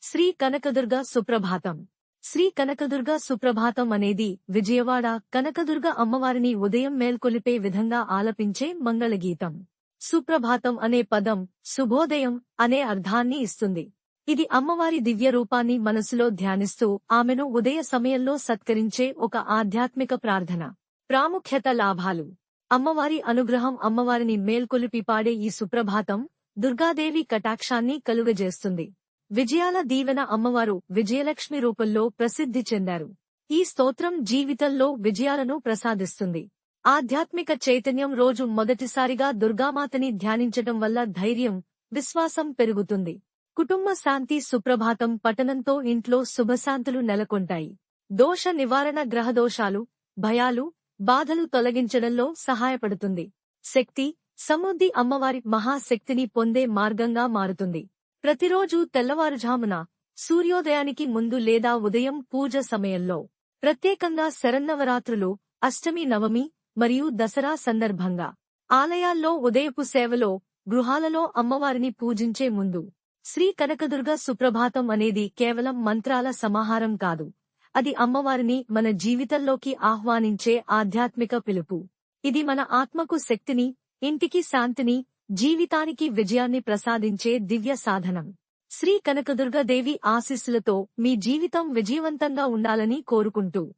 శ్రీ కనకదుర్గ సుప్రభాతం. శ్రీ కనకదుర్గ సుప్రభాతం అనేది విజయవాడ కనకదుర్గ అమ్మవారిని ఉదయం మేల్కొలిపే విధంగా ఆలపించే మంగళగీతం. సుప్రభాతం అనే పదం శుభోదయం అనే అర్థాన్ని ఇస్తుంది. ఇది అమ్మవారి దివ్య రూపాన్ని మనసులో ధ్యానిస్తూ ఆమెను ఉదయ సమయంలో సత్కరించే ఒక ఆధ్యాత్మిక ప్రార్థన. ప్రాముఖ్యత, లాభాలు. అమ్మవారి అనుగ్రహం. అమ్మవారిని మేల్కొలిపి పాడే ఈ సుప్రభాతం దుర్గాదేవి కటాక్షాన్ని కలుగజేస్తుంది. విజయాల దీవెన. అమ్మవారు విజయలక్ష్మి రూపంలో ప్రసిద్ధి చెందారు. ఈ స్తోత్రం జీవితంలో విజయాలను ప్రసాదిస్తుంది. ఆధ్యాత్మిక చైతన్యం. రోజు మొదటిసారిగా దుర్గామాతని ధ్యానించటం వల్ల ధైర్యం, విశ్వాసం పెరుగుతుంది. కుటుంబ శాంతి. సుప్రభాతం పఠనంతో ఇంట్లో శుభశాంతులు నెలకొంటాయి. దోష నివారణ. గ్రహదోషాలు, భయాలు, బాధలు తొలగించడంలో సహాయపడుతుంది. శక్తి, సమృద్ధి. అమ్మవారి మహాశక్తిని పొందే మార్గంగా మారుతుంది. ప్రతిరోజు తెల్లవారుజామున, సూర్యోదయానికి ముందు లేదా ఉదయం పూజ సమయంలో, ప్రత్యేకంగా శరన్నవరాత్రులు, అష్టమి, నవమి మరియు దసరా సందర్భంగా ఆలయాల్లో ఉదయపు సేవలో, గృహాలలో అమ్మవారిని పూజించే ముందు శ్రీ కనకదుర్గ సుప్రభాతం అనేది కేవలం మంత్రాల సమాహారం కాదు. అది అమ్మవారిని మన జీవితంలోకి ఆహ్వానించే ఆధ్యాత్మిక పిలుపు. ఇది మన ఆత్మకు శక్తిని, ఇంటికి శాంతిని, జీవితానికి విజయాన్ని ప్రసాదించే దివ్య సాధనం. శ్రీ కనకదుర్గ దేవి ఆశీస్సులతో మీ జీవితం విజయవంతంగా ఉండాలని కోరుకుంటూ